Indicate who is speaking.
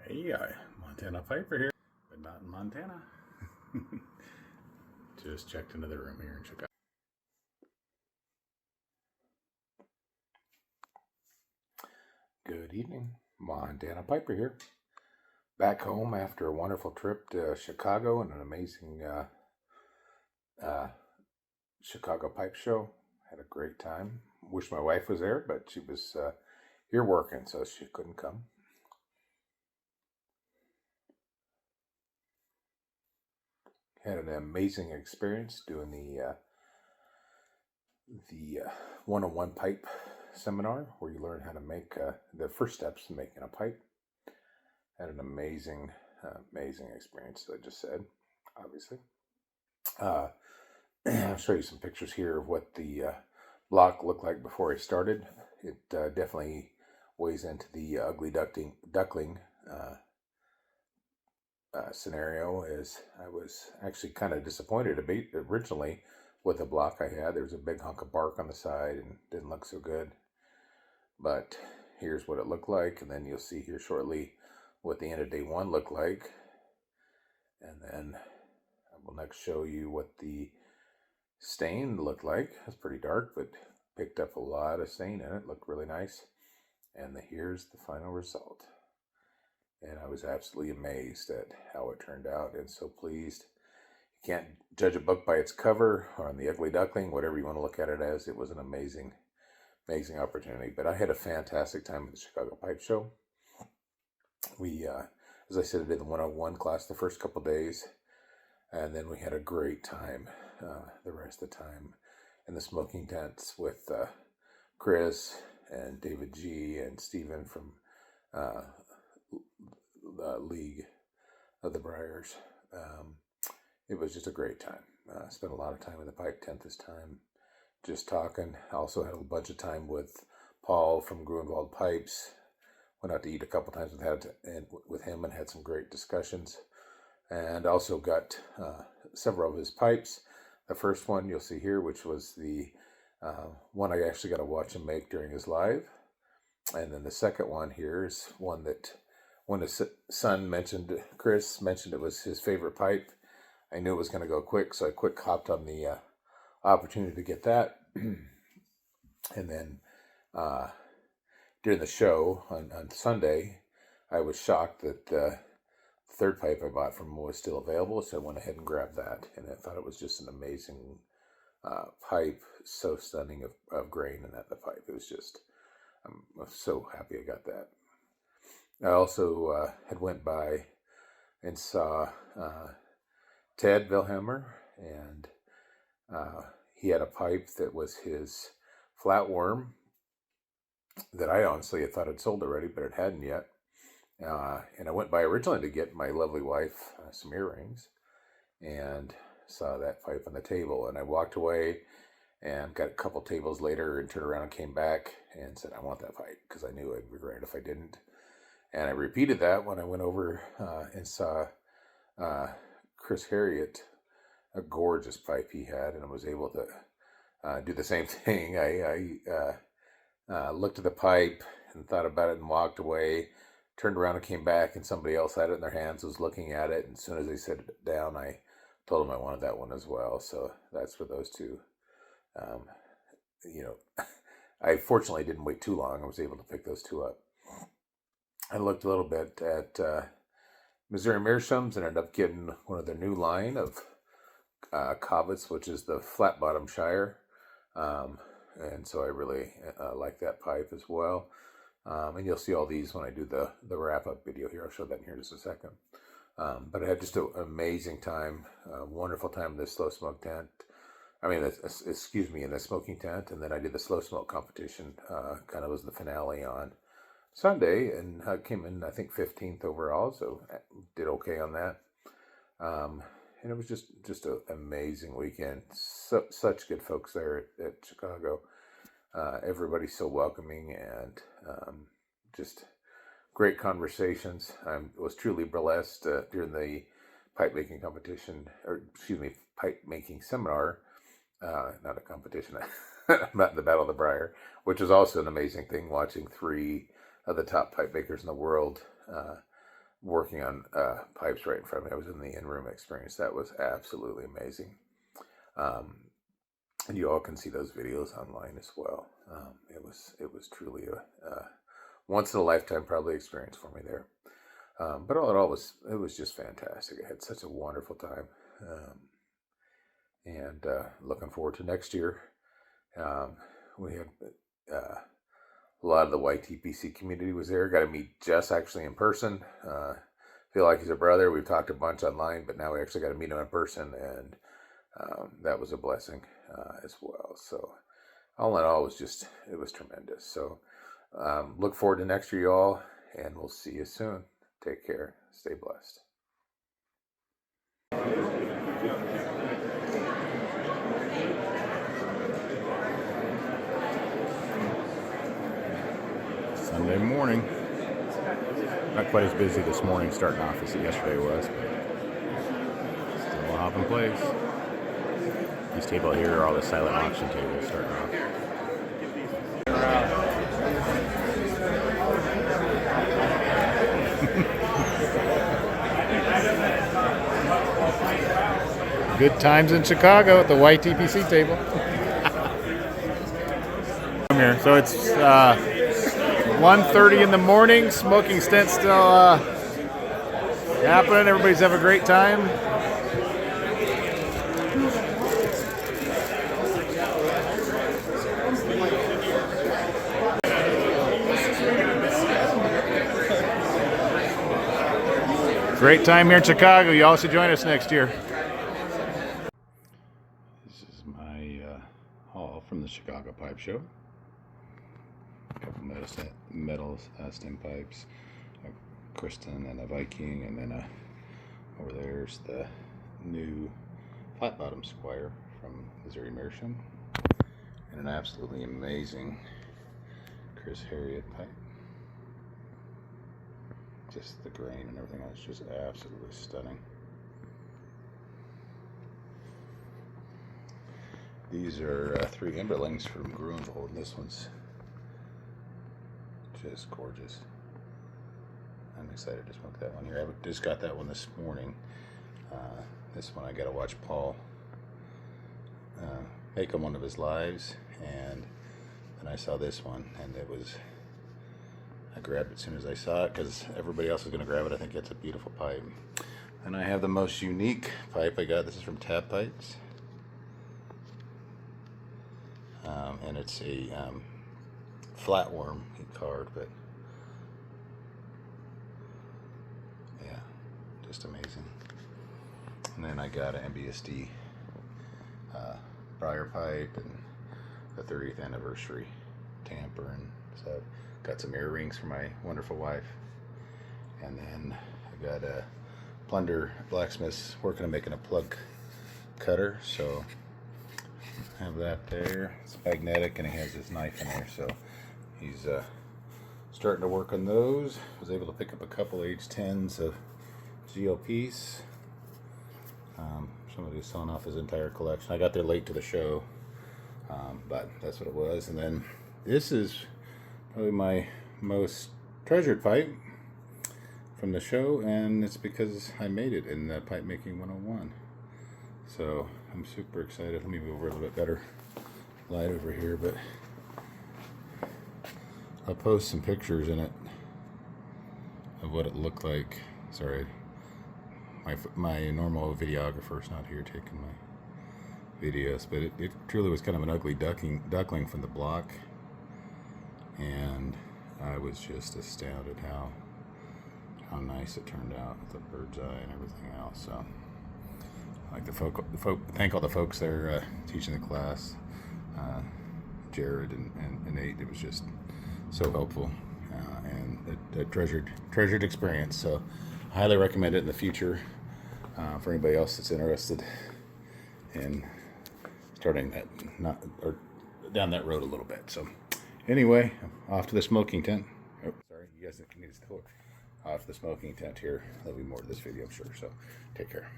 Speaker 1: Hey, Montana Piper here, but not in Montana. Just checked into the room here in Chicago. Good evening, Montana Piper here. Back home after a wonderful trip to Chicago and an amazing Chicago pipe show. Had a great time. Wish my wife was there, but she was here working, so she couldn't come. Had an amazing experience doing the one-on-one pipe seminar where you learn how to make the first steps in making a pipe. Had an amazing experience, as I just said, obviously. I'll show you some pictures here of what the block looked like before I started. It definitely weighs into the ugly duckling scenario, as I was actually kind of disappointed originally with the block I had. There was a big hunk of bark on the side and didn't look so good. But here's what it looked like, and then you'll see here shortly what the end of day one looked like. And then I will next show you what the stain looked like. It's pretty dark, but picked up a lot of stain in it. Looked really nice. And here's the final result. And I was absolutely amazed at how it turned out and so pleased. You can't judge a book by its cover or on the ugly duckling, whatever you want to look at it as. It was an amazing opportunity. But I had a fantastic time at the Chicago Pipe Show. We, as I said, I did the 101 class the first couple days, and then we had a great time the rest of the time in the smoking tents with Chris and David G. and Stephen from the League of the Briars. It was just a great time. Spent a lot of time in the pipe tent this time, just talking. I also had a bunch of time with Paul from Gruenwald Pipes. Went out to eat a couple times with him and had some great discussions. And also got several of his pipes. The first one you'll see here, which was the one I actually got to watch him make during his live. And then the second one here is one that when his son Chris mentioned it was his favorite pipe, I knew it was going to go quick, so I quick hopped on the opportunity to get that. And then during the show on Sunday, I was shocked that the third pipe I bought from him was still available, so I went ahead and grabbed that. And I thought it was just an amazing pipe, so stunning of grain in the pipe. It was just, I'm so happy I got that. I also had went by and saw Ted Vilhammer, and he had a pipe that was his flatworm that I honestly had thought had sold already, but it hadn't yet. And I went by originally to get my lovely wife some earrings, and saw that pipe on the table. And I walked away and got a couple tables later and turned around and came back and said, I want that pipe, because I knew I'd regret it if I didn't. And I repeated that when I went over and saw Chris Harriet, a gorgeous pipe he had, and I was able to do the same thing. I looked at the pipe and thought about it and walked away, turned around and came back, and somebody else had it in their hands, was looking at it, and as soon as they set it down, I told them I wanted that one as well. So that's for those two. I fortunately didn't wait too long. I was able to pick those two up. I looked a little bit at Missouri Meerschaums and ended up getting one of their new line of Covets, which is the flat bottom Shire. And so I really like that pipe as well. And you'll see all these when I do the wrap-up video here. I'll show that in here in just a second. But I had just an amazing time, wonderful time in this slow smoke tent. In the smoking tent. And then I did the slow smoke competition, kind of was the finale on Sunday, and I came in, I think, 15th overall, so did okay on that. And it was just an amazing weekend. Such good folks there at Chicago. Everybody's so welcoming, and just great conversations. I was truly blessed during the pipe making competition, pipe making seminar. Not a competition, not the Battle of the Briar, which was also an amazing thing, watching three of the top pipe makers in the world working on pipes right in front of me. I was in the in-room experience. That was absolutely amazing. And you all can see those videos online as well. It was truly a once in a lifetime probably experience for me there. But all in all, it was just fantastic. I had such a wonderful time, and looking forward to next year. We had a lot of the YTPC community was there. Got to meet Jess actually in person. Feel like he's a brother. We've talked a bunch online, but now we actually got to meet him in person, and that was a blessing as well. So all in all, it was tremendous. So look forward to next year, y'all, and we'll see you soon. Take care. Stay blessed.
Speaker 2: Sunday morning. Not quite as busy this morning starting off as yesterday was, but still a hopping place. These tables here are all the silent auction tables starting off. Good times in Chicago at the YTPC table. Here, so it's 1:30 in the morning. Smoking stint still happening. Everybody's having a great time. Great time here in Chicago. You all should join us next year. This is my haul from the Chicago Pipe Show. A couple metal stem pipes, a Kristen and a Viking, and then over there's the new flat bottom Squire from Missouri Meerschaum, and an absolutely amazing Chris Harriet pipe. Just the grain and everything else, just absolutely stunning. These are 3 Emberlings from Grunwald, and this one's just gorgeous. I'm excited to smoke that one here. I just got that one this morning. This one I got to watch Paul make on one of his lives, and then I saw this one, and I grabbed it as soon as I saw it because everybody else is going to grab it. I think it's a beautiful pipe. And I have the most unique pipe I got. This is from Tab Pipes. And it's a flatworm card, but yeah, just amazing. And then I got an MBSD briar pipe and the 30th anniversary tamper, and so I've got some earrings for my wonderful wife. And then I got a Plunder Blacksmiths working on making a plug cutter, so I have that there. It's magnetic and it has this knife in there, so he's starting to work on those. Was able to pick up a couple H10s of GLPs. Somebody was selling off his entire collection. I got there late to the show, but that's what it was. And then this is probably my most treasured pipe from the show, and it's because I made it in the Pipe Making 101. So I'm super excited. Let me move over a little bit better light over here, but I'll post some pictures in it of what it looked like. Sorry, my normal videographer's not here taking my videos, but it truly was kind of an ugly duckling from the block, and I was just astounded how nice it turned out with the bird's eye and everything else. So I'd like to thank all the folks there teaching the class, Jared and Nate. It was just so helpful, and a treasured experience. So I highly recommend it in the future for anybody else that's interested in starting down that road a little bit. So anyway, off to the smoking tent. Oh, sorry, you guys can see the off the smoking tent here. There'll be more to this video, I'm sure. So take care.